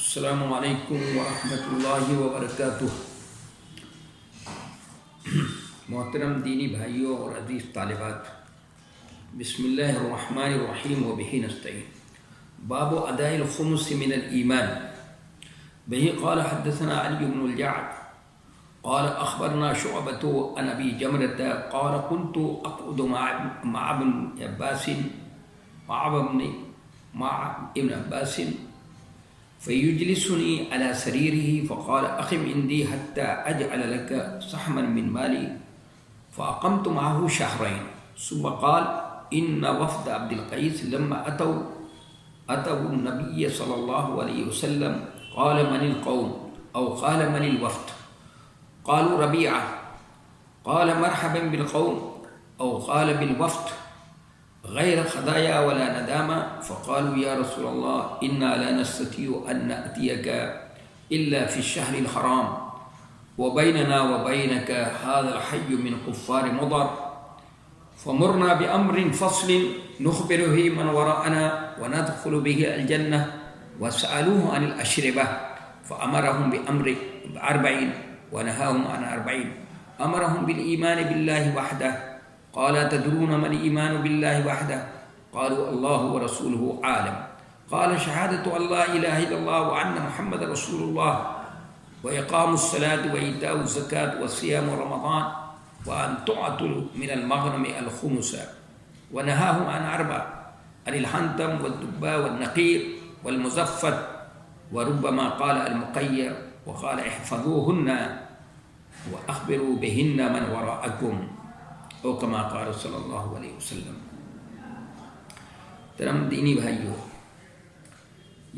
السلام علیکم ورحمۃ اللہ وبرکاتہ۔ محترم دینی بھائیوں اور عزیز طالبات، بسم اللہ الرحمن الرحیم وبہ نستعین۔ باب اداء الخمس من الایمان۔ بہ قال حدثنا علی بن الجعد قال اخبرنا شعبۃ عن ابی جمرۃ قال كنت اقعد مع ابن عباس فيجلسني على سريره فقال أقم عندي حتى أجعل لك سحما من مالي، فأقمت معه شهرين، ثم قال إن وفد عبد القيس لما أتوا النبي صلى الله عليه وسلم قال من القوم أو قال من الوفد؟ قالوا ربيعة، قال مرحبا بالقوم أو قال بالوفد غير خدايا ولا ندامة، فقالوا يا رسول الله إنا لا نستطيع أن نأتيك إلا في الشهر الحرام وبيننا وبينك هذا الحي من كفار مضر، فمرنا بأمر فصل نخبر به من وراءنا وندخل به الجنة، وسألوه عن الأشربة فأمرهم بأمر 40 ونهاهم عن 40، أمرهم بالإيمان بالله وحده، قال تدرون ما الإيمان بالله وحده؟ قالوا الله ورسوله عالم، قال شهادة أن لا إله إلا الله وأن محمد رسول الله وإقام الصلاة وإيتاء الزكاة وصيام رمضان وأن تعطوا من المغنم الخمس، ونهاهم عن 4، عن الحنتم والدباء والنقير والمزفت، وربما قال المقير، وقال احفظوهن وأخبروا بهن من وراءكم، او کما قال صلی اللہ علیہ وسلم۔ ترم دینی بھائیو،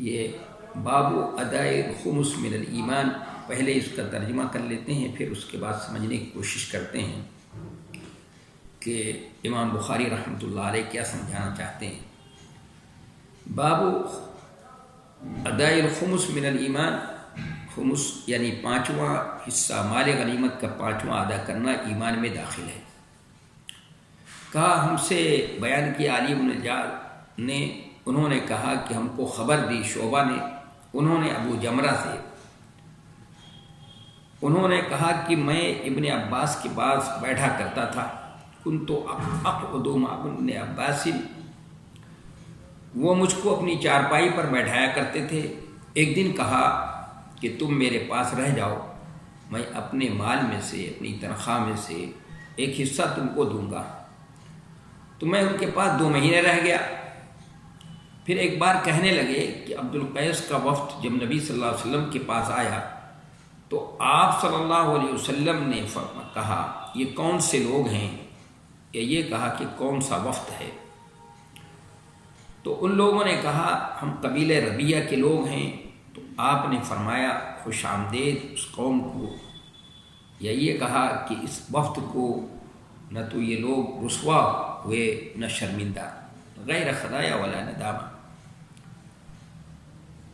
یہ باب ادائے الخمس من الایمان، پہلے اس کا ترجمہ کر لیتے ہیں، پھر اس کے بعد سمجھنے کی کوشش کرتے ہیں کہ امام بخاری رحمۃ اللہ علیہ کیا سمجھانا چاہتے ہیں۔ باب ادائے الخمس من الایمان، خمس یعنی 5واں حصہ مال غنیمت کا 5واں ادا کرنا ایمان میں داخل ہے۔ کہا ہم سے بیان کیا علی بن الجعد نے، انہوں نے کہا کہ ہم کو خبر دی شعبہ نے، انہوں نے ابو جمرہ سے، انہوں نے کہا کہ میں ابن عباس کے پاس بیٹھا کرتا تھا، کنت اقعد مع ابن عباس، وہ مجھ کو اپنی چارپائی پر بیٹھایا کرتے تھے۔ ایک دن کہا کہ تم میرے پاس رہ جاؤ، میں اپنے مال میں سے، اپنی تنخواہ میں سے ایک حصہ تم کو دوں گا۔ تو میں ان کے پاس 2 مہینے رہ گیا۔ پھر ایک بار کہنے لگے کہ عبد القیس کا وفد جب نبی صلی اللہ علیہ وسلم کے پاس آیا تو آپ صلی اللہ علیہ وسلم نے کہا یہ کون سے لوگ ہیں، یا یہ کہا کہ کون سا وفد ہے؟ تو ان لوگوں نے کہا ہم قبیلہ ربیہ کے لوگ ہیں۔ تو آپ نے فرمایا خوش آمدید اس قوم کو، یا یہ کہا کہ اس وفد کو نہ تو یہ لوگ رسوا ہوئے نہ شرمندہ، غیر خدایا ولا ندامہ۔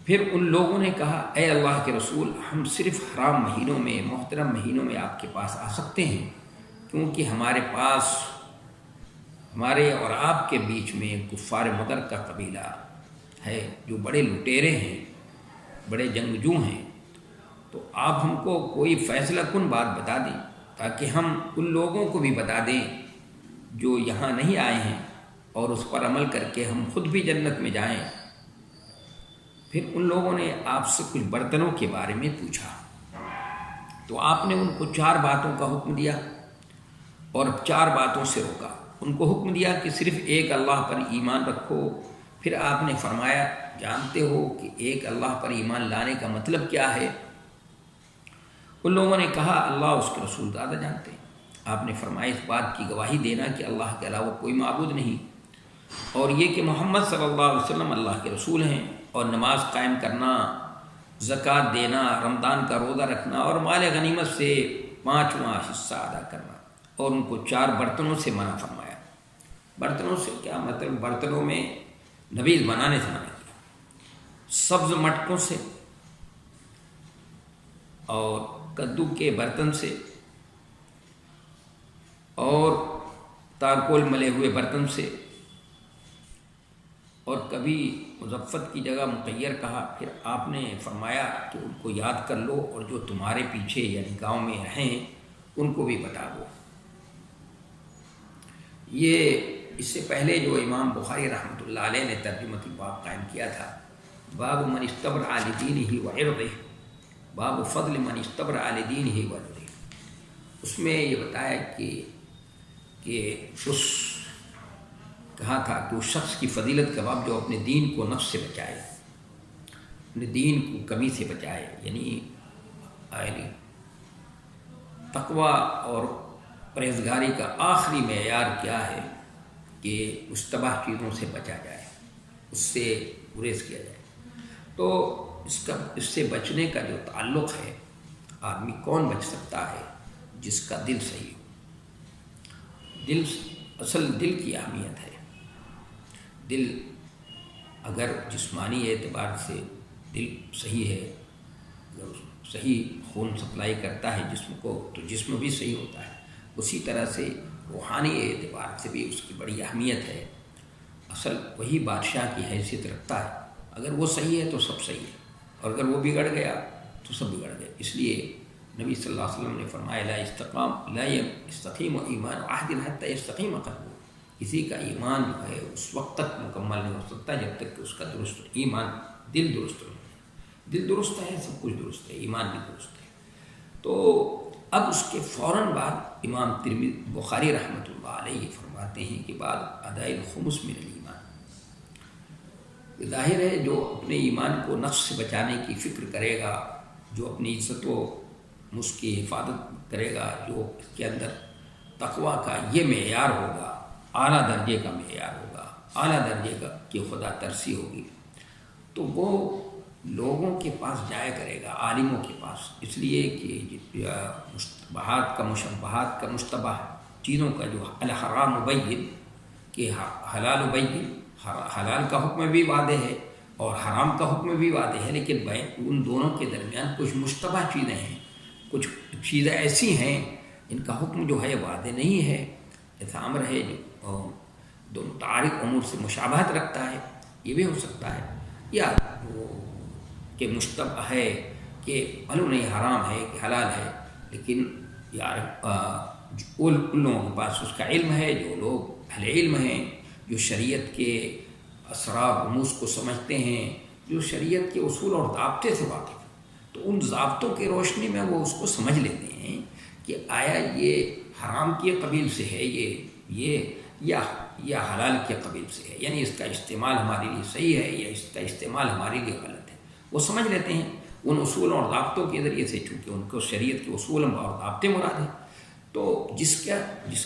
پھر ان لوگوں نے کہا اے اللہ کے رسول، ہم صرف حرام مہینوں میں، محترم مہینوں میں آپ کے پاس آ سکتے ہیں، کیونکہ ہمارے پاس، ہمارے اور آپ کے بیچ میں کفار مضر کا قبیلہ ہے جو بڑے لٹیرے ہیں، بڑے جنگجو ہیں، تو آپ ہم کو کوئی فیصلہ کن بات بتا دیں تاکہ ہم ان لوگوں کو بھی بتا دیں جو یہاں نہیں آئے ہیں، اور اس پر عمل کر کے ہم خود بھی جنت میں جائیں۔ پھر ان لوگوں نے آپ سے کچھ برتنوں کے بارے میں پوچھا، تو آپ نے ان کو 4 باتوں کا حکم دیا اور 4 باتوں سے روکا۔ ان کو حکم دیا کہ صرف ایک اللہ پر ایمان رکھو۔ پھر آپ نے فرمایا جانتے ہو کہ ایک اللہ پر ایمان لانے کا مطلب کیا ہے؟ ان لوگوں نے کہا اللہ اس کے رسول زیادہ جانتے ہیں۔ آپ نے فرمایا اس بات کی گواہی دینا کہ اللہ کے علاوہ کوئی معبود نہیں، اور یہ کہ محمد صلی اللہ علیہ وسلم اللہ کے رسول ہیں، اور نماز قائم کرنا، زکوٰۃ دینا، رمضان کا روزہ رکھنا، اور مال غنیمت سے 5واں حصہ ادا کرنا۔ اور ان کو 4 برتنوں سے منع فرمایا۔ برتنوں سے کیا مطلب؟ برتنوں میں نبیذ بنانے سے منع کیا، سبز مٹکوں سے اور کدو کے برتن سے اور تارکول ملے ہوئے برتن سے، اور کبھی مظفت کی جگہ مقیر کہا، پھر آپ نے فرمایا کہ ان کو یاد کر لو اور جو تمہارے پیچھے یعنی گاؤں میں ہیں ان کو بھی بتا دو۔ یہ اس سے پہلے جو امام بخاری رحمۃ اللہ علیہ نے ترجمۃ الباب قائم کیا تھا، باب من استبرأ لدینہ وعرضہ، باب فضل من استبرأ لدینہ وعرضہ، اس میں یہ بتایا کہ اس کہا تھا کہ اس شخص کی فضیلت کا باب جو اپنے دین کو نفس سے بچائے، اپنے دین کو کمی سے بچائے، یعنی تقویٰ اور پرہیزگاری کا آخری معیار کیا ہے کہ مشتبہ چیزوں سے بچا جائے، اس سے گریز کیا جائے۔ تو اس سے بچنے کا جو تعلق ہے، آدمی کون بچ سکتا ہے؟ جس کا دل صحیح ہو۔ دل، اصل دل کی اہمیت ہے۔ دل اگر جسمانی اعتبار سے دل صحیح ہے، اگر صحیح خون سپلائی کرتا ہے جسم کو تو جسم بھی صحیح ہوتا ہے۔ اسی طرح سے روحانی اعتبار سے بھی اس کی بڑی اہمیت ہے۔ اصل وہی بادشاہ کی حیثیت رکھتا ہے، اگر وہ صحیح ہے تو سب صحیح ہے، اور اگر وہ بگڑ گیا تو سب بگڑ گئے۔ اس لیے نبی صلی اللہ علیہ وسلم نے فرمایا لا یستقیم ایمان احد حتی یستقیم قلبہ، کسی کا ایمان جو ہے اس وقت تک مکمل نہیں ہو سکتا جب تک کہ اس کا درست ایمان، دل درست نہیں ہے۔ دل درست ہے سب کچھ درست ہے، ایمان بھی درست ہے۔ تو اب اس کے فوراً بعد امام بخاری رحمۃ اللہ علیہ فرماتے ہیں کہ بعد اداء الخمس من الایمان، ظاہر ہے جو اپنے ایمان کو نفس سے بچانے کی فکر کرے گا، جو اپنی عزت و مس کی حفاظت کرے گا، جو اس کے اندر تقویٰ کا یہ معیار ہوگا، اعلیٰ درجے کا معیار ہوگا، اعلیٰ درجے کا کہ خدا ترسی ہوگی، تو وہ لوگوں کے پاس جایا کرے گا، عالموں کے پاس، اس لیے کہ مشتبہات کا مشتبہ چیزوں کا جو الحرام بین، کہ حلال بین، حلال کا حکم بھی واضح ہے اور حرام کا حکم بھی واضح ہے، لیکن ان دونوں کے درمیان کچھ مشتبہ چیزیں ہیں، کچھ چیزیں ایسی ہیں ان کا حکم جو ہے واضح نہیں ہے، ایسا امر ہے جو دو متعارف امور سے مشابہت رکھتا ہے، یہ بھی ہو سکتا ہے، یا کہ مشتبہ ہے کہ معلوم نہیں حرام ہے کہ حلال ہے، لیکن یار ان لوگوں کے پاس اس کا علم ہے، جو لوگ اہل علم ہیں، جو شریعت کے اسرار رموز کو سمجھتے ہیں، جو شریعت کے اصول اور ضابطے سے واقف ہیں، تو ان ضابطوں کی روشنی میں وہ اس کو سمجھ لیتے ہیں کہ آیا یہ حرام کے قبیل سے ہے یا حلال کے قبیل سے ہے، یعنی اس کا استعمال ہمارے لیے صحیح ہے یا اس کا استعمال ہمارے لیے غلط ہے، وہ سمجھ لیتے ہیں ان اصول اور ضابطوں کے ذریعے سے، چونکہ ان کو شریعت کے اصول اور ضابطے مراد ہیں۔ تو جس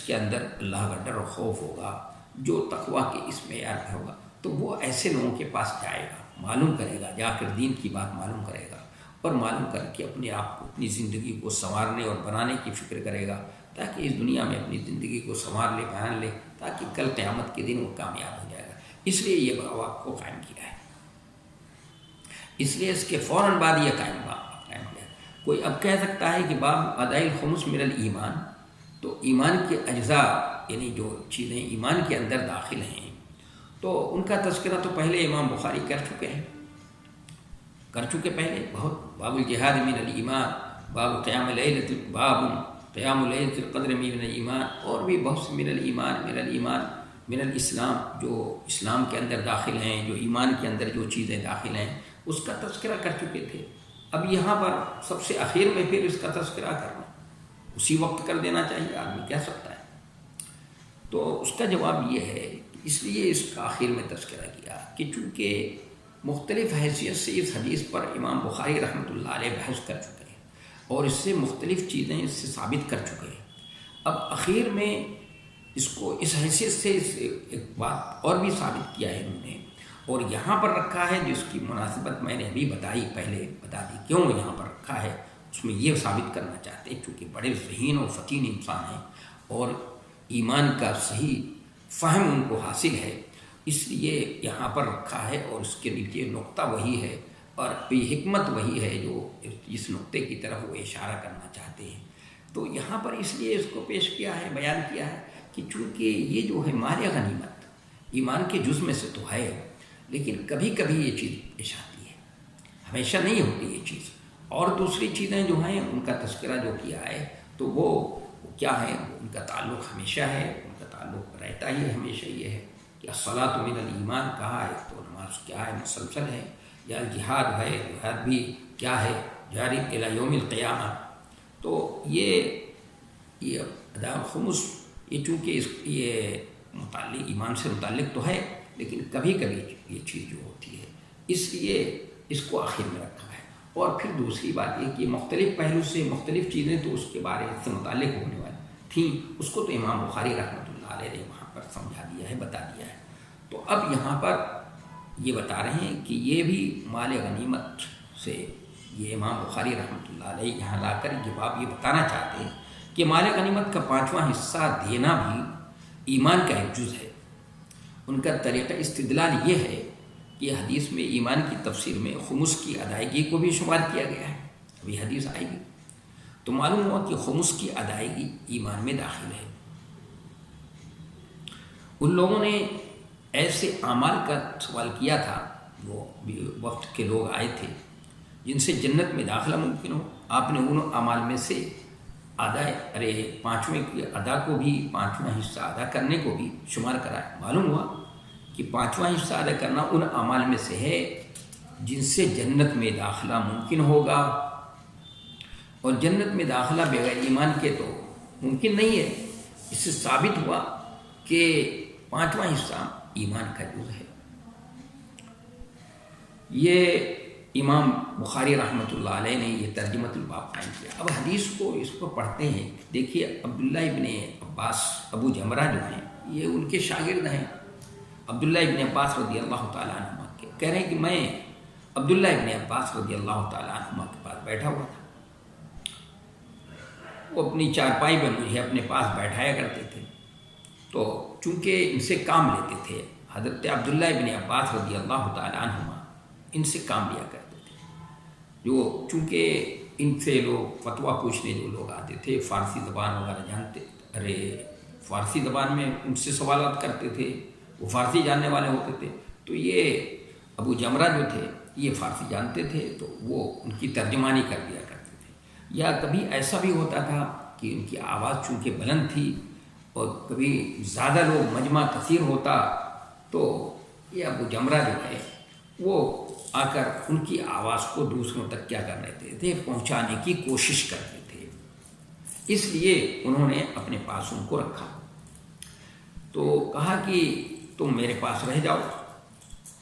کے اندر اللہ کا ڈر و خوف ہوگا، جو تقویٰ کے اس معیار پہ ہوگا، تو وہ ایسے لوگوں کے پاس جائے گا، معلوم کرے گا، جا کر دین کی بات معلوم کرے گا، اور معلوم کر کے اپنے آپ کو، اپنی زندگی کو سنوارنے اور بنانے کی فکر کرے گا، تاکہ اس دنیا میں اپنی زندگی کو سنوار لے، بنا لے، تاکہ کل قیامت کے دن وہ کامیاب ہو جائے گا۔ اس لیے یہ باب کو قائم کیا ہے، اس لیے اس کے فوراً بعد یہ قائم کیا۔ کوئی اب کہہ سکتا ہے کہ باب اداء الخمس من الایمان، تو ایمان کے اجزاء یعنی جو چیزیں ایمان کے اندر داخل ہیں، تو ان کا تذکرہ تو پہلے امام بخاری کر چکے پہلے بہت، باب الجہاد من الایمان، باب قیام لیلۃ القدر من الایمان، اور بھی بہت سے من الاسلام، جو اسلام کے اندر داخل ہیں، جو ایمان کے اندر جو چیزیں داخل ہیں، اس کا تذکرہ کر چکے تھے۔ اب یہاں پر سب سے آخر میں پھر اس کا تذکرہ کرنا، اسی وقت کر دینا چاہیے، آدمی کہہ سکتا ہے۔ تو اس کا جواب یہ ہے، اس لیے اس کا آخر میں تذکرہ کیا کہ چونکہ مختلف حیثیت سے اس حدیث پر امام بخاری رحمۃ اللہ علیہ بحث کر چکے ہیں، اور اس سے مختلف چیزیں اس سے ثابت کر چکے ہیں۔ اب اخیر میں اس کو اس حیثیت سے ایک بات اور بھی ثابت کیا ہے انہوں نے، اور یہاں پر رکھا ہے، جس کی مناسبت میں نے ابھی پہلے بتا دی کیوں یہاں پر رکھا ہے۔ اس میں یہ ثابت کرنا چاہتے ہیں چونکہ بڑے ذہین اور فتین انسان ہیں اور ایمان کا صحیح فہم ان کو حاصل ہے، اس لیے یہاں پر رکھا ہے، اور اس کے نیچے نقطہ وہی ہے اور حکمت وہی ہے جو اس نقطے کی طرف وہ اشارہ کرنا چاہتے ہیں۔ تو یہاں پر اس لیے اس کو پیش کیا ہے، بیان کیا ہے کہ چونکہ یہ جو ہے مال غنیمت ایمان کے جز میں سے تو ہے، لیکن کبھی کبھی یہ چیز پیش آتی ہے، ہمیشہ نہیں ہوتی یہ چیز۔ اور دوسری چیزیں جو ہیں ان کا تذکرہ جو کیا ہے تو وہ کیا ہے، ان کا تعلق ہمیشہ ہے، ان کا تعلق رہتا ہی ہمیشہ یہ ہے کہ الصلاۃ من الایمان کہا ہے تو نماز کیا ہے، مسلسل ہے، یا الجہاد ہے، جہاد بھی کیا ہے، جاری الی یوم القیامہ۔ تو یہ ادا الخمس یہ چونکہ یہ متعلق ایمان سے متعلق تو ہے، لیکن کبھی کبھی یہ چیز جو ہوتی ہے اس لیے اس کو آخر میں رکھا ہے۔ اور پھر دوسری بات یہ کہ مختلف پہلو سے مختلف چیزیں تو اس کے بارے سے متعلق ہونے والی تھیں، اس کو تو امام بخاری رحمۃ اللہ علیہ نے وہاں پر سمجھا دیا ہے، بتا دیا ہے۔ تو اب یہاں پر یہ بتا رہے ہیں کہ یہ بھی مال غنیمت سے، یہ امام بخاری رحمۃ اللہ علیہ یہاں لا کر یہ باب یہ بتانا چاہتے ہیں کہ مال غنیمت کا 5واں حصہ دینا بھی ایمان کا ایک جز ہے۔ ان کا طریقہ استدلال یہ ہے کہ حدیث میں ایمان کی تفسیر میں خمس کی ادائیگی کو بھی شمار کیا گیا ہے، ابھی حدیث آئے گی تو معلوم ہوا کہ خمس کی ادائیگی ایمان میں داخل ہے۔ ان لوگوں نے ایسے اعمال کا سوال کیا تھا، وہ وقت کے لوگ آئے تھے جن سے جنت میں داخلہ ممکن ہو، آپ نے ان اعمال میں سے پانچویں کی ادا کو بھی، 5واں حصہ ادا کرنے کو بھی شمار کرایا۔ معلوم ہوا کہ 5واں حصہ ادا کرنا ان اعمال میں سے ہے جن سے جنت میں داخلہ ممکن ہوگا، اور جنت میں داخلہ بغیر ایمان کے تو ممکن نہیں ہے۔ اس سے ثابت ہوا کہ 5واں حصہ ایمان کا جز ہے۔ یہ امام بخاری رحمۃ اللہ علیہ نے یہ ترجمۃ الباب قائم کیا۔ اب حدیث کو اس کو پڑھتے ہیں، دیکھیے عبداللہ ابن عباس ابو جمرہ جو ہیں یہ ان کے شاگرد ہیں، عبداللہ ابن عباس رضی اللہ تعالیٰ عنہما کے، کہہ رہے ہیں کہ میں عبداللہ ابن عباس رضی اللہ تعالیٰ عنہما کے پاس بیٹھا ہوا تھا، وہ اپنی چارپائی میں مجھے اپنے پاس بیٹھایا کرتے تھے، تو چونکہ ان سے کام لیتے تھے، حضرت عبداللہ ابن عباس رضی اللہ تعالیٰ عنہما ان سے کام لیا کرتے تھے، جو چونکہ ان سے لوگ فتویٰ پوچھنے جو لوگ آتے تھے فارسی زبان وغیرہ جانتے، فارسی زبان میں ان سے سوالات کرتے تھے، وہ فارسی جاننے والے ہوتے تھے، تو یہ ابو جمرہ جو تھے یہ فارسی جانتے تھے تو وہ ان کی ترجمانی کر دیا کرتے تھے۔ یا کبھی ایسا بھی ہوتا تھا کہ ان کی آواز چونکہ بلند تھی اور کبھی زیادہ لوگ مجمع کثیر ہوتا تو یہ ابو جمرہ جو ہے وہ آ کر ان کی آواز کو دوسروں تک کیا کر لیتے تھے، پہنچانے کی کوشش کرتے تھے، اس لیے انہوں نے اپنے پاس ان کو رکھا۔ تو کہا کہ تم میرے پاس رہ جاؤ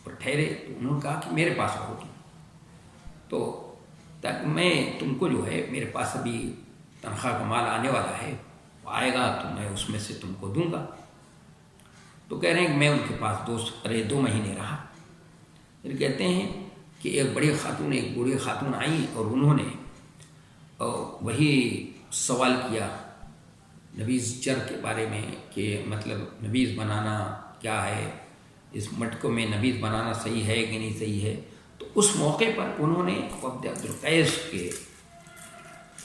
اور ٹھہرے، تو انہوں نے کہا کہ میرے پاس رہو تم، تو تاکہ میں تم کو جو ہے میرے پاس ابھی تنخواہ کا مال آنے والا ہے، وہ آئے گا تو میں اس میں سے تم کو دوں گا۔ تو کہہ رہے ہیں کہ میں ان کے پاس 2 مہینے رہا۔ پھر کہتے ہیں کہ ایک بڑی خاتون، ایک بوڑھی خاتون آئیں اور انہوں نے وہی سوال کیا نبیذ چر کے بارے میں کہ مطلب نبیذ بنانا کیا ہے، اس مٹکوں میں نبیذ بنانا صحیح ہے کہ نہیں صحیح ہے۔ تو اس موقع پر انہوں نے وفد عبد القیس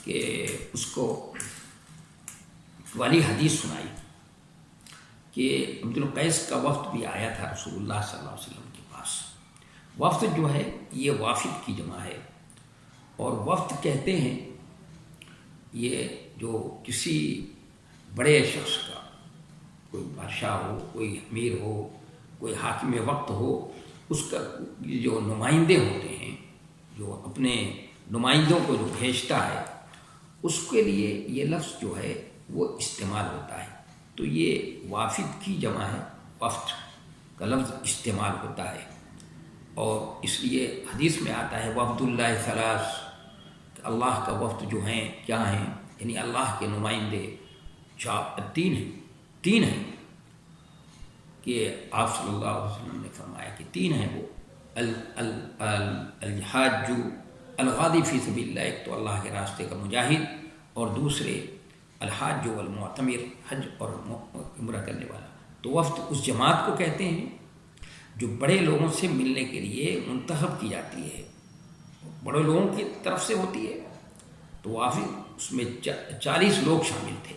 کے اس کو والی حدیث سنائی کہ عبد القیس کا وفد بھی آیا تھا رسول اللہ صلی اللہ علیہ وسلم کے پاس۔ وفد جو ہے یہ وافد کی جمع ہے، اور وفد کہتے ہیں یہ جو کسی بڑے شخص کا، کوئی بادشاہ ہو، کوئی امیر ہو، کوئی حاکم وقت ہو، اس کا جو نمائندے ہوتے ہیں، جو اپنے نمائندوں کو جو بھیجتا ہے، اس کے لیے یہ لفظ جو ہے وہ استعمال ہوتا ہے۔ تو یہ وافد کی جمع ہے، وفد کا لفظ استعمال ہوتا ہے، اور اس لیے حدیث میں آتا ہے وفد اللہ ثلاث، اللہ کا وفد جو ہیں کیا ہیں، یعنی اللہ کے نمائندے 3 ہیں کہ آپ صلی اللہ علیہ وسلم نے فرمایا کہ 3 ہیں وہ الحاج الغادی فی سبیل اللہ، ایک تو اللہ کے راستے کا مجاہد، اور دوسرے الحاج والمعتمر، حج اور عمرہ کرنے والا۔ تو وفد اس جماعت کو کہتے ہیں جو بڑے لوگوں سے ملنے کے لیے منتخب کی جاتی ہے، بڑے لوگوں کی طرف سے ہوتی ہے۔ تو وافد اس میں 40 لوگ شامل تھے،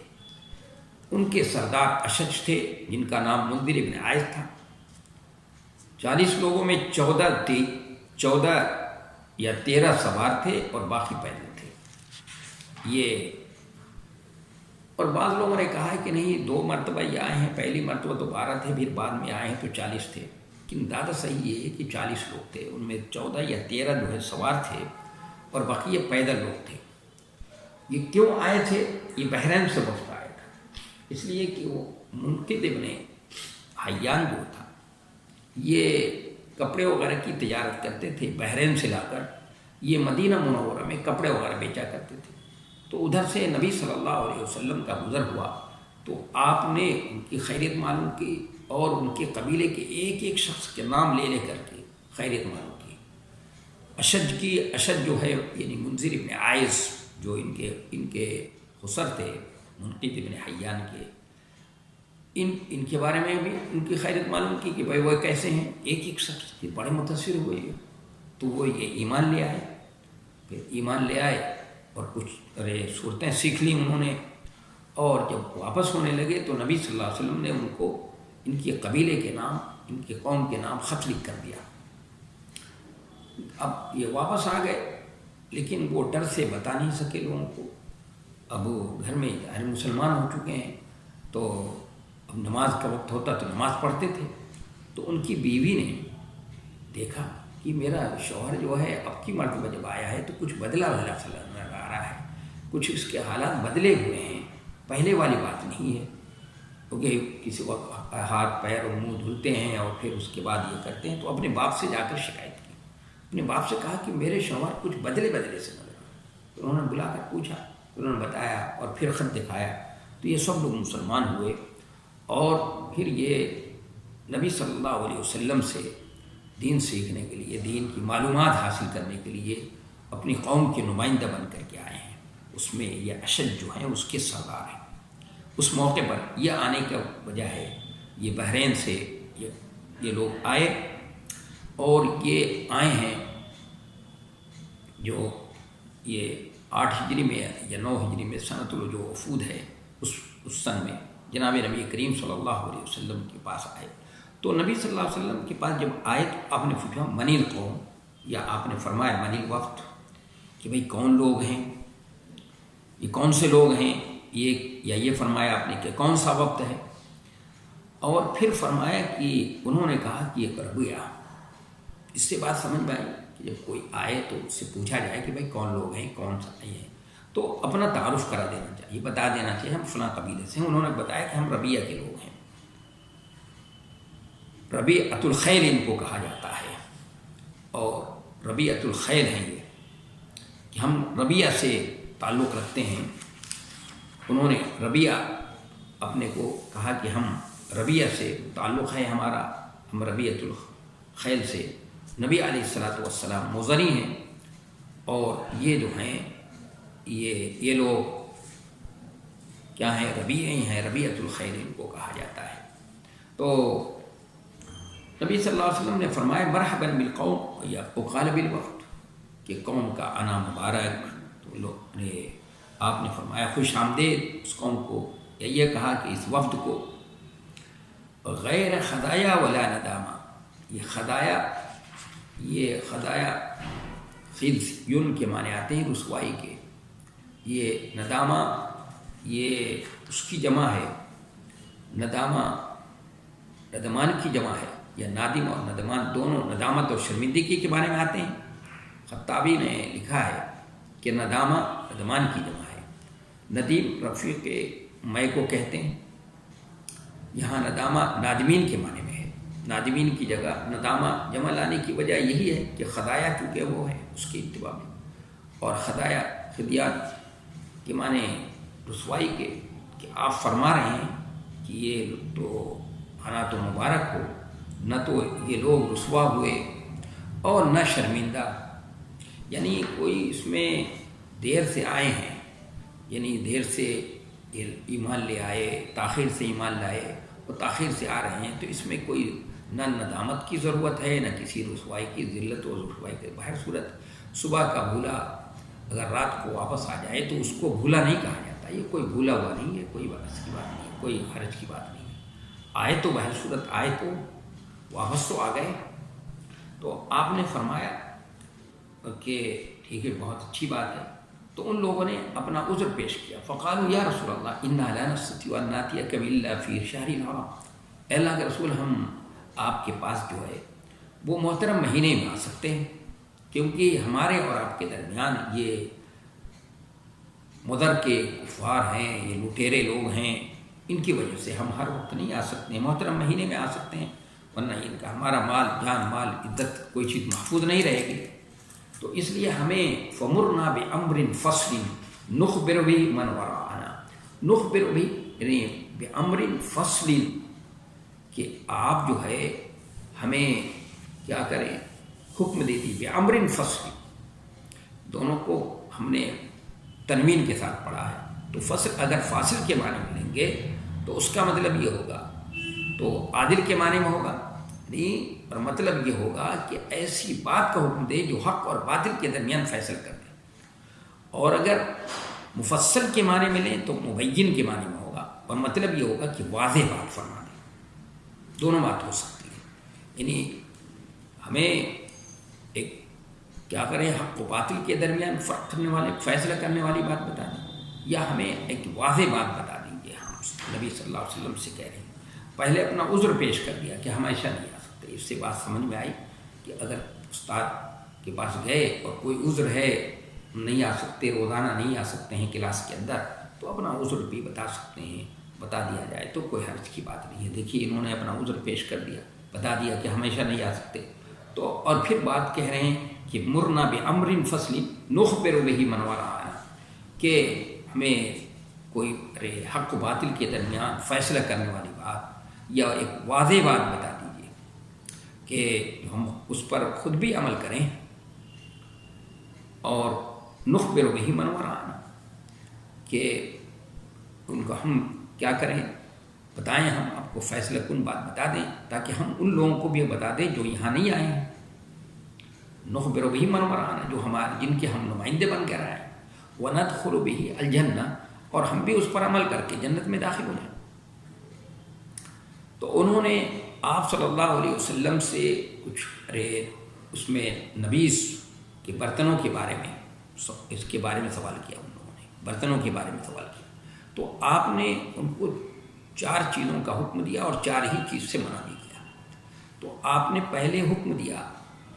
ان کے سردار اشج تھے جن کا نام منذر ابن عائض تھا، 40 لوگوں میں 14 یا 13 سوار تھے اور باقی پیدل تھے یہ. اور بعض لوگوں نے کہا ہے کہ نہیں 2 مرتبہ یہ آئے ہیں، پہلی مرتبہ تو 12 تھے، پھر بعد میں آئے ہیں تو 40 تھے. لیکن دادا صحیح یہ ہے کہ 40 لوگ تھے، ان میں 14 یا 13 جو ہے سوار تھے اور بقیہ پیدل لوگ تھے. یہ کیوں آئے تھے؟ یہ بحرین سے وفد آیا تھا، اس لیے کہ وہ منقذ ابن حیان جو تھا یہ کپڑے وغیرہ کی تجارت کرتے تھے، بحرین سے لا کر یہ مدینہ منورہ میں کپڑے وغیرہ بیچا کرتے تھے. تو ادھر سے نبی صلی اللہ علیہ وسلم کا گزر ہوا تو آپ نے ان کی خیریت معلوم کی اور ان کے قبیلے کے ایک ایک شخص کے نام لے کر کے خیریت معلوم کی. اشج جو ہے یعنی منذر ابن عائز جو ان کے خسر تھے منقذ ابن حیان کے، ان کے بارے میں بھی ان کی خیریت معلوم کی کہ بھائی وہ کیسے ہیں. ایک ایک شخص کے بڑے متاثر ہوئے تو وہ یہ ایمان لے آئے. پھر ایمان لے آئے اور کچھ صورتیں سیکھ لی انہوں نے، اور جب واپس ہونے لگے تو نبی صلی اللہ علیہ وسلم نے ان کو ان کے قبیلے کے نام، ان کے قوم کے نام خط لکھ کر دیا. اب یہ واپس آ گئے لیکن وہ ڈر سے بتا نہیں سکے لوگوں کو. اب گھر میں ظاہر مسلمان ہو چکے ہیں تو اب نماز کا وقت ہوتا تو نماز پڑھتے تھے. تو ان کی بیوی نے دیکھا کہ میرا شوہر جو ہے اب کی مرتبہ جب آیا ہے تو کچھ بدلا سا نظر آ رہا ہے، کچھ اس کے حالات بدلے ہوئے ہیں، پہلے والی بات نہیں ہے. کیونکہ کسی وقت ہاتھ پیر اور منہ دھلتے ہیں اور پھر اس کے بعد یہ کرتے ہیں. تو اپنے باپ سے جا کر شکایت کی، اپنے باپ سے کہا کہ میرے شوہر کچھ بدلے سے نظر آئے. تو انہوں نے بلا کر پوچھا، انہوں نے بتایا اور پھر خط دکھایا. تو یہ سب لوگ مسلمان ہوئے اور پھر یہ نبی صلی اللہ علیہ وسلم سے دین سیکھنے کے لیے، دین کی معلومات حاصل کرنے کے لیے اپنی قوم کے نمائندہ بن کر کے آئے ہیں. اس میں یہ اشد جو ہیں اس کے سردار ہیں. اس موقع پر یہ آنے کا وجہ ہے یہ بحرین سے یہ لوگ آئے اور یہ آئے ہیں جو یہ 8 ہجری میں یا 9 ہجری میں سنۃ جو وفود ہے اس سن میں جناب نبی کریم صلی اللہ علیہ وسلم کے پاس آئے. تو نبی صلی اللہ علیہ وسلم کے پاس جب آئے تو آپ نے پوچھا من القوم، یا آپ نے فرمایا من الوفد، کہ بھئی کون لوگ ہیں، یہ کون سے لوگ ہیں، یہ فرمایا آپ نے کہ کون سا وقت ہے. اور پھر فرمایا کہ انہوں نے کہا کہ یہ ربیعہ. اس سے بات سمجھ میں آئی کہ جب کوئی آئے تو اس سے پوچھا جائے کہ بھائی کون لوگ ہیں، کون سا نہیں ہے، تو اپنا تعارف کرا دینا چاہیے، بتا دینا چاہیے ہم فلاں قبیلے سے ہیں. انہوں نے بتایا کہ ہم ربیعہ کے لوگ ہیں. ربیعۃ الخیل ان کو کہا جاتا ہے، اور ربیعۃ الخیل ہیں یہ کہ ہم ربیعہ سے تعلق رکھتے ہیں. انہوں نے ربیعہ اپنے کو کہا کہ ہم ربیعہ سے تعلق ہے ہمارا، ہم ربیعۃ الخیل سے. نبی علیہ الصلوۃ والسلام مزنی ہیں اور یہ جو ہیں یہ لوگ کیا ہیں، ربیعہ ہی ہیں، ربیعۃ الخیل ان کو کہا جاتا ہے. تو نبی صلی اللہ علیہ وسلم نے فرمایا مرحبا بالقوم یا اقال بالوفد، کہ قوم کا آنا مبارک. تو لوگ نے آپ نے فرمایا خوش آمدید اس قوم کو، یا یہ کہا کہ اس وفد کو غیر خدایا ولا ندامہ. یہ خدایا خزیون کے معنی آتے ہیں رسوائی کے. یہ ندامہ یہ اس کی جمع ہے، ندامہ ندمان کی جمع ہے، یا نادم اور ندمان دونوں ندامت اور شرمندگی کے بارے میں آتے ہیں. خطابی نے لکھا ہے کہ ندامہ ندمان کی جمع ہے. ندیم رفیق میں کو کہتے ہیں. یہاں ندامہ نادمین کے معنی میں ہے. نادمین کی جگہ ندامہ جمع لانے کی وجہ یہی ہے کہ خدایا چونکہ وہ ہے اس کے اتباع میں، اور خدایا خدیات کے معنی رسوائی کے، کہ آپ فرما رہے ہیں کہ یہ تو آنا تو مبارک ہو، نہ تو یہ لوگ رسوا ہوئے اور نہ شرمندہ. یعنی کوئی اس میں دیر سے آئے ہیں، یعنی دیر سے ایمان لے آئے، تاخیر سے ایمان لائے اور تاخیر سے آ رہے ہیں، تو اس میں کوئی نہ ندامت کی ضرورت ہے نہ کسی رسوائی کی، ذلت و رسوائی کے. بہر صورت صبح کا بھولا اگر رات کو واپس آ جائے تو اس کو بھولا نہیں کہا جاتا. یہ کوئی بھولا ہوا نہیں ہے، کوئی بحث کی بات نہیں ہے، کوئی حرج کی بات نہیں ہے. آئے تو بہر صورت آئے تو واپس تو آ گئے. تو آپ نے فرمایا کہ ٹھیک ہے، بہت اچھی بات ہے. تو ان لوگوں نے اپنا عذر پیش کیا. فقالوا یا رسول اللہ انا لا نستطيع ان ناتيك الا في شهر الحرام. اے اللہ کے رسول، ہم آپ کے پاس جو ہے وہ محترم مہینے میں آ سکتے ہیں، کیونکہ ہمارے اور آپ کے درمیان یہ مضر کے کفار ہیں، یہ لٹیرے لوگ ہیں، ان کی وجہ سے ہم ہر وقت نہیں آ سکتے ہیں. محترم مہینے میں آ سکتے ہیں، ورنہ ان کا ہمارا مال، جان مال، عزت کوئی چیز محفوظ نہیں رہے گی. تو اس لیے ہمیں فمرنا بامر فصل نخبر به من وراءنا. نخبر به یعنی بامر فصل، کہ آپ جو ہے ہمیں کیا کریں، حکم دے دی. بامر فصل، دونوں کو ہم نے تنوین کے ساتھ پڑھا ہے. تو فصل اگر فاصل کے معنی میں لیں گے تو اس کا مطلب یہ ہوگا، تو عادل کے معنی میں ہوگا نہیں، اور مطلب یہ ہوگا کہ ایسی بات کا حکم دے جو حق اور باطل کے درمیان فیصل کر دے. اور اگر مفصل کے معنی میں لیں تو مبین کے معنی میں ہوگا، اور مطلب یہ ہوگا کہ واضح بات فرما دے. دونوں بات ہو سکتی ہے. یعنی ہمیں ایک کیا کریں، حق و باطل کے درمیان فرق کرنے والے، فیصلہ کرنے والی بات بتا دیں، یا ہمیں ایک واضح بات بتا دیجیے. ہم نبی صلی اللہ علیہ وسلم سے کہہ رہے ہیں. پہلے اپنا عذر پیش کر دیا کہ ہم ایسا نہیں آ سکتے. اس سے بات سمجھ میں آئی کہ اگر استاد کے پاس گئے اور کوئی عذر ہے، نہیں آ سکتے، روزانہ نہیں آ سکتے ہیں کلاس کے اندر، تو اپنا عذر بھی بتا سکتے ہیں، بتا دیا جائے تو کوئی حرج کی بات نہیں ہے. دیکھیے انہوں نے اپنا عذر پیش کر دیا، بتا دیا کہ ہمیشہ نہیں آ سکتے. تو اور پھر بات کہہ رہے ہیں کہ مرنا بامر فصل نخبر به من وراءنا، کہ ہمیں کوئی حق و باطل کے درمیان فیصلہ کرنے والی بات یا ایک واضح بات بتا دیجیے کہ ہم اس پر خود بھی عمل کریں. اور نخبر به من وراءنا، کہ ان کو ہم کیا کریں، بتائیں، ہم آپ کو فیصلہ کن بات بتا دیں تاکہ ہم ان لوگوں کو بھی بتا دیں جو یہاں نہیں آئے ہیں. نخبر به من وراءنا، جو ہمارے جن کے ہم نمائندے بن کر آئے. وندخل به الجنہ، اور ہم بھی اس پر عمل کر کے جنت میں داخل ہو جائیں. تو انہوں نے آپ صلی اللہ علیہ وسلم سے کچھ اس میں نبیذ کے برتنوں کے بارے میں، اس کے بارے میں سوال کیا. ان لوگوں نے برتنوں کے بارے میں سوال کیا. تو آپ نے ان کو 4 چیزوں کا حکم دیا اور 4 ہی چیز سے منع بھی کیا. تو آپ نے پہلے حکم دیا،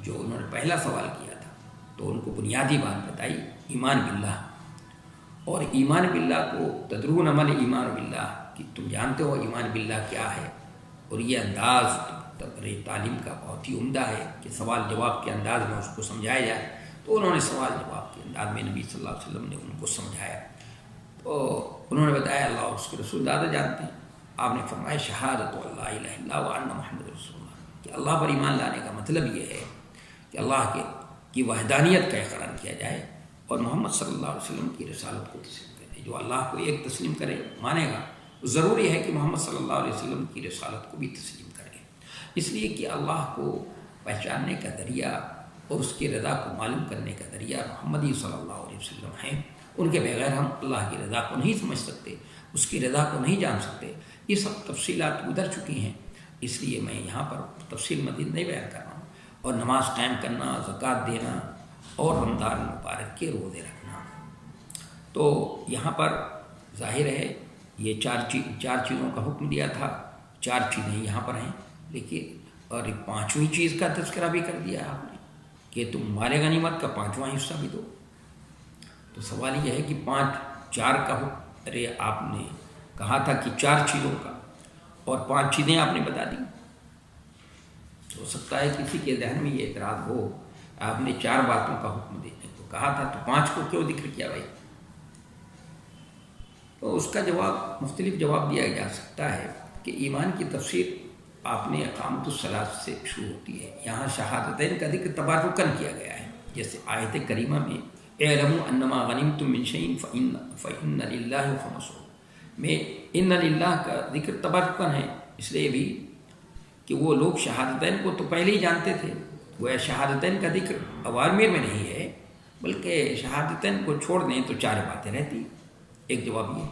جو انہوں نے پہلا سوال کیا تھا، تو ان کو بنیادی بات بتائی، ایمان باللہ. اور ایمان باللہ کو تدرون عمل ایمان باللہ، کہ تم جانتے ہو ایمان باللہ کیا ہے. اور یہ انداز تعلیم کا بہت ہی عمدہ ہے کہ سوال جواب کے انداز میں اس کو سمجھایا جائے. تو انہوں نے سوال جواب کے انداز میں نبی صلی اللہ علیہ وسلم نے ان کو سمجھایا. تو انہوں نے بتایا اللہ اور اس کے رسول زیادہ جانتے ہیں. آپ نے فرمایا شہادت اللہ الہ الا اللہ وان محمد رسول اللہ، کہ اللہ پر ایمان لانے کا مطلب یہ ہے کہ اللہ کی وحدانیت کا اقرار کیا جائے اور محمد صلی اللہ علیہ وسلم کی رسالت کو تسلیم کرے. جو اللہ کو ایک تسلیم کرے مانے گا، ضروری ہے کہ محمد صلی اللہ علیہ وسلم کی رسالت کو بھی تسلیم کرے. اس لیے کہ اللہ کو پہچاننے کا ذریعہ اور اس کی رضا کو معلوم کرنے کا ذریعہ محمد صلی اللہ علیہ وسلم ہیں. ان کے بغیر ہم اللہ کی رضا کو نہیں سمجھ سکتے، اس کی رضا کو نہیں جان سکتے. یہ سب تفصیلات گزر چکی ہیں، اس لیے میں یہاں پر تفصیل مزید نہیں بیان کر رہا ہوں. اور نماز قائم کرنا، زکوٰۃ دینا، اور رمضان مبارک کے روزے رکھنا. تو یہاں پر ظاہر ہے یہ 4 چیزوں کا حکم دیا تھا. 4 چیزیں یہاں پر ہیں، لیکن اور ایک 5ویں چیز کا تذکرہ بھی کر دیا آپ نے کہ تم مال غنیمت کا 5واں حصہ بھی دو. تو سوال یہ ہے کہ 4 کا حکم، ارے آپ نے کہا تھا کہ 4 چیزوں کا، اور 5 چیزیں آپ نے بتا دی. تو ہو سکتا ہے کسی کے ذہن میں یہ اعتراض ہو، آپ نے 4 باتوں کا حکم دینے کو کہا تھا تو 5 کو کیوں ذکر کیا بھائی؟ تو اس کا جواب، مختلف جواب دیا جا سکتا ہے کہ ایمان کی تفسیر آپ نے اقامت الصلاۃ سے شروع ہوتی ہے. یہاں شہادتین کا ذکر تبارکاً کیا گیا ہے، جیسے آیت کریمہ میں اعلموا انما غنمتم من شیء فإن للہ خمسہ میں ان للہ کا ذکر تبارکاً ہے، اس لیے بھی کہ وہ لوگ شہادتین کو تو پہلے ہی جانتے تھے. وہ شہادتین کا ذکر اوامر میں نہیں ہے، بلکہ شہادتین کو چھوڑ دیں تو 4 باتیں رہتی. ایک جواب یہ.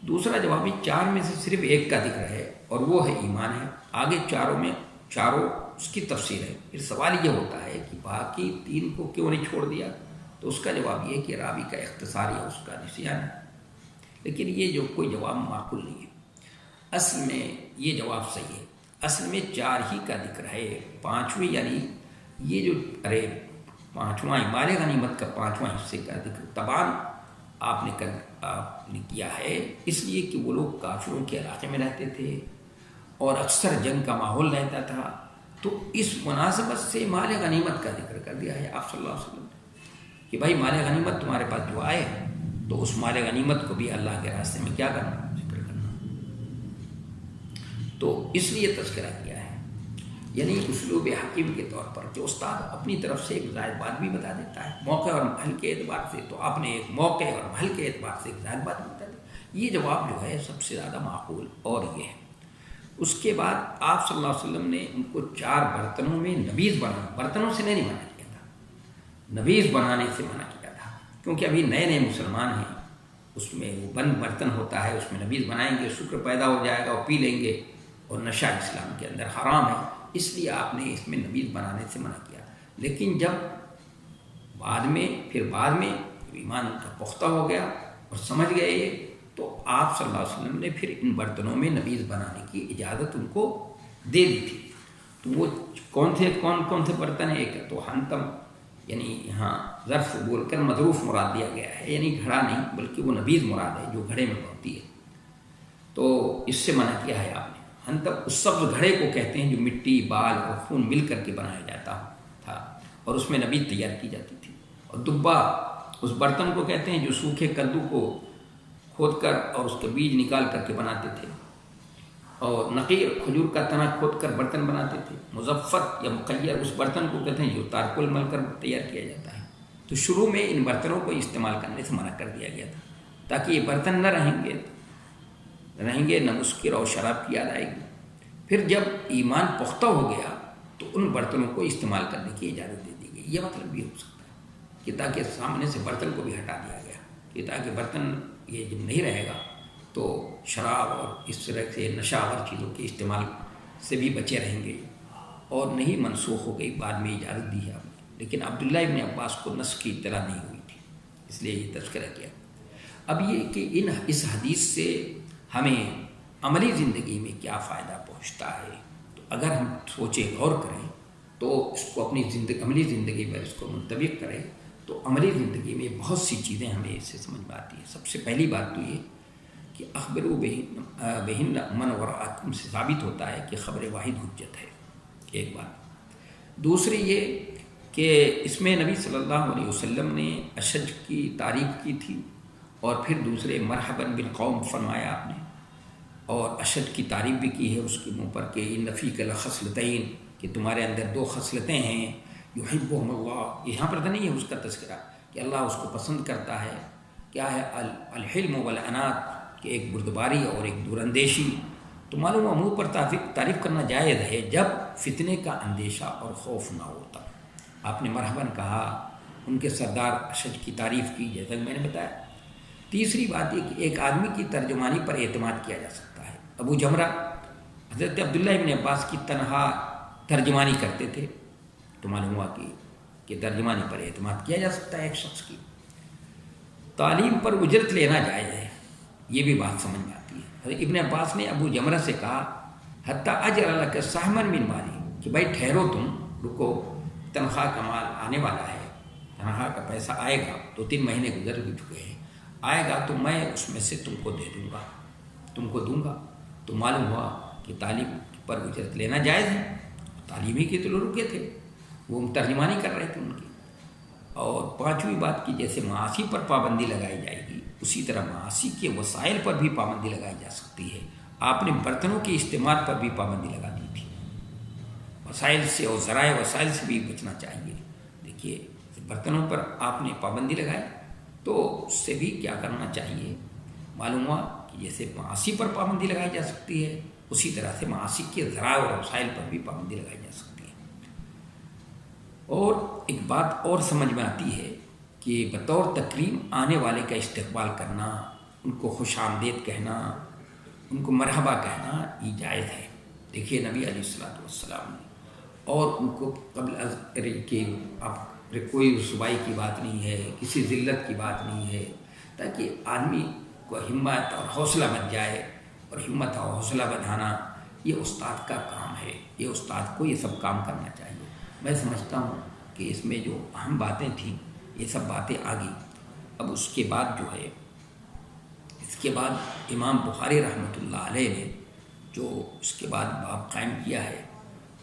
دوسرا جواب 4 میں سے صرف ایک کا ذکر ہے اور وہ ہے ایمان ہے. آگے چاروں اس کی تفسیر ہے۔ پھر سوال یہ ہوتا ہے کہ باقی 3 کو کیوں نہیں چھوڑ دیا، تو اس کا جواب یہ ہے کہ راوی کا اختصار یا اس کا نسیان ہے، لیکن یہ جو کوئی جواب معقول نہیں ہے۔ اصل میں یہ جواب صحیح ہے، اصل میں 4 ہی کا ذکر ہے، 5ویں یعنی یہ جو 5واں مال غنیمت کا 5واں حصے کا ذکر تبان آپ نے کیا ہے، اس لیے کہ وہ لوگ کافروں کے علاقے میں رہتے تھے اور اکثر جنگ کا ماحول رہتا تھا، تو اس مناسبت سے مال غنیمت کا ذکر کر دیا ہے آپ صلی اللہ علیہ وسلم کہ بھائی مال غنیمت تمہارے پاس جو آئے تو اس مال غنیمت کو بھی اللہ کے راستے میں کیا کرنا، ذکر کرنا، تو اس لیے تذکرہ کیا ہے۔ یعنی اسلوب حکیم کے طور پر کہ استاد اپنی طرف سے ایک زائد بات بھی بتا دیتا ہے موقع اور محل کے اعتبار سے، تو آپ نے ایک موقع اور محل کے اعتبار سے ایک زائد بات بھی بتا دی، یہ جواب جو ہے سب سے زیادہ معقول اور یہ ہے۔ اس کے بعد آپ صلی اللہ علیہ وسلم نے ان کو 4 برتنوں میں نبیذ بنانا، برتنوں سے نہیں منع کیا تھا، نبیذ بنانے سے منع کیا تھا، کیونکہ ابھی نئے نئے مسلمان ہیں، اس میں وہ بند برتن ہوتا ہے، اس میں نبیذ بنائیں گے، شکر پیدا ہو جائے گا اور پی لیں گے، اور نشہ اسلام کے اندر حرام ہے، اس لیے آپ نے اس میں نبیذ بنانے سے منع کیا۔ لیکن جب بعد میں ایمان ان کا پختہ ہو گیا اور سمجھ گئے یہ، تو آپ صلی اللہ علیہ وسلم نے پھر ان برتنوں میں نبیذ بنانے کی اجازت ان کو دے دی تھی۔ تو وہ کون سے برتن ہیں؟ ایک تو حنتم، یعنی یہاں ظرف بول کر مظروف مراد دیا گیا ہے، یعنی گھڑا نہیں بلکہ وہ نبیذ مراد ہے جو گھڑے میں ہوتی ہے، تو اس سے منع کیا ہے آپ نے۔ حنتم اس سبز گھڑے کو کہتے ہیں جو مٹی، بال اور خون مل کر کے بنایا جاتا تھا اور اس میں نبیذ تیار کی جاتی تھی۔ اور دبا اس برتن کو کہتے ہیں جو سوکھے کدو کو کھود کر اور اس کے بیج نکال کر کے بناتے تھے، اور نقیر کھجور کا تنا کھود کر برتن بناتے تھے۔ مظفر یا مقیر اس برتن کو کہتے ہیں جو تارکل مل کر تیار کیا جاتا ہے۔ تو شروع میں ان برتنوں کو استعمال کرنے سے منع کر دیا گیا تھا تاکہ یہ برتن نہ رہیں گے نہ مسکر اور شراب کی یاد آئے گی۔ پھر جب ایمان پختہ ہو گیا تو ان برتنوں کو استعمال کرنے کی اجازت دے دی گئی۔ یہ مطلب بھی ہو سکتا ہے کہ تاکہ سامنے سے برتن کو بھی ہٹا دیا گیا کہ تاکہ برتن یہ جب نہیں رہے گا تو شراب اور اس طرح سے نشہ آور چیزوں کے استعمال سے بھی بچے رہیں گے، اور نہیں منسوخ ہو گئی، بعد میں اجازت دی ہے آپ نے۔ لیکن عبداللہ ابن عباس کو نسخ کی اطلاع نہیں ہوئی تھی، اس لیے یہ تذکرہ کیا۔ اب یہ کہ اس حدیث سے ہمیں عملی زندگی میں کیا فائدہ پہنچتا ہے، تو اگر ہم سوچیں غور کریں تو اس کو اپنی عملی زندگی پر اس کو منطبق کریں تو عملی زندگی میں بہت سی چیزیں ہمیں اس سے سمجھ میں آتی ہیں۔ سب سے پہلی بات تو یہ کہ اخبروا بہن من وراءکم سے ثابت ہوتا ہے کہ خبر واحد حجت ہے، ایک بات۔ دوسری یہ کہ اس میں نبی صلی اللہ علیہ وسلم نے اشج کی تعریف کی تھی، اور پھر دوسرے مرحبا بالقوم فرمایا آپ نے، اور اشد کی تعریف بھی کی ہے اس کے منہ پر کہ ان فیک لخصلتین، کہ تمہارے اندر 2 خصلتیں ہیں، یحبہم اللہ، یہاں پر تو نہیں ہے اس کا تذکرہ کہ اللہ اس کو پسند کرتا ہے، کیا ہے الحلم والعنات، کہ ایک بردباری اور ایک دور اندیشی۔ تو معلوم ہے منہ پر تعریف کرنا جائز ہے جب فتنے کا اندیشہ اور خوف نہ ہوتا۔ آپ نے مرحباً کہا، ان کے سردار اشج کی تعریف کی جیسا کہ میں نے بتایا۔ تیسری بات یہ کہ ایک آدمی کی ترجمانی پر اعتماد کیا جا سکتا ہے۔ ابو جمرہ حضرت عبداللہ ابن عباس کی تنہا ترجمانی کرتے تھے، تو معلوم ہوا کہ ترجمانی پر اعتماد کیا جا سکتا ہے ایک شخص کی۔ تعلیم پر اجرت لینا جائز ہے، یہ بھی بات سمجھ میں آتی ہے۔ حضرت ابن عباس نے ابو جمرہ سے کہا حتیٰ اجر لک سہما من مالی، کہ بھائی ٹھہرو، تم رکو، تنخواہ کا مال آنے والا ہے، تنخواہ کا پیسہ آئے گا، 2-3 مہینے گزر بھی چکے ہیں، آئے گا تو میں اس میں سے تم کو دے دوں گا، تم کو دوں گا۔ تو معلوم ہوا کہ تعلیم پر اجرت لینا جائز ہے، تعلیم ہی کے تو لوگ رکے تھے، وہ ترجمانی کر رہے تھے ان کی۔ اور 5ویں بات کی جیسے معاصی پر پابندی لگائی جائے گی، اسی طرح معاصی کے وسائل پر بھی پابندی لگائی جا سکتی ہے۔ آپ نے برتنوں کے استعمال پر بھی پابندی لگا دی تھی، وسائل سے اور ذرائع وسائل سے بھی بچنا چاہیے۔ دیکھیے برتنوں پر آپ نے پابندی لگائی تو اس سے بھی کیا کرنا چاہیے، معلوم ہوا کہ جیسے معاصی پر پابندی لگائی جا سکتی ہے، اسی طرح سے معاصی کے ذرائع اور وسائل پر بھی پابندی لگائی جا سکتی ہے۔ اور ایک بات اور سمجھ میں آتی ہے کہ بطور تکریم آنے والے کا استقبال کرنا، ان کو خوش آمدید کہنا، ان کو مرحبا کہنا یہ جائز ہے۔ دیکھیے نبی علیہ الصلوۃ والسلام نے اور ان کو قبل از کہ اب کوئی رسوائی کی بات نہیں ہے، کسی ذلت کی بات نہیں ہے، تاکہ آدمی کو ہمت اور حوصلہ بن جائے، اور ہمت اور حوصلہ بڑھانا یہ استاد کا کام ہے، یہ استاد کو یہ سب کام کرنا چاہیے۔ میں سمجھتا ہوں کہ اس میں جو اہم باتیں تھیں یہ سب باتیں آ گئی۔ اب اس کے بعد جو ہے، اس کے بعد امام بخاری رحمۃ اللہ علیہ نے جو اس کے بعد باب قائم کیا ہے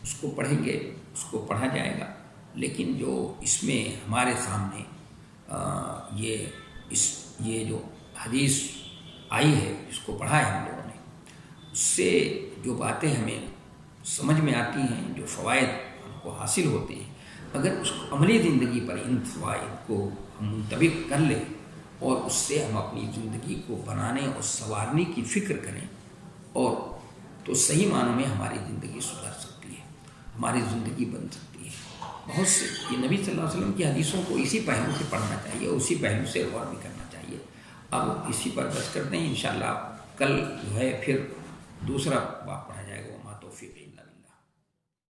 اس کو پڑھیں گے، اس کو پڑھا جائے گا، لیکن جو اس میں ہمارے سامنے یہ جو حدیث آئی ہے جس کو پڑھا ہے ہم لوگوں نے، اس سے جو باتیں ہمیں سمجھ میں آتی ہیں، جو فوائد ہم کو حاصل ہوتے ہیں، اگر اس کو عملی زندگی پر ان فوائد کو ہم منطبق کر لیں اور اس سے ہم اپنی زندگی کو بنانے اور سنوارنے کی فکر کریں، اور تو صحیح معنوں میں ہماری زندگی سدھر سکتی ہے، ہماری زندگی بن سکتی ہے۔ بہت سے یہ نبی صلی اللہ علیہ وسلم کی حدیثوں کو اسی پہلو سے پڑھنا چاہیے، اسی پہلو سے غور بھی کرنا چاہیے۔ اب اسی پر بس کرتے ہیں، انشاءاللہ کل جو ہے پھر دوسرا باب پڑھا جائے گا۔ وما توفیق الا باللہ۔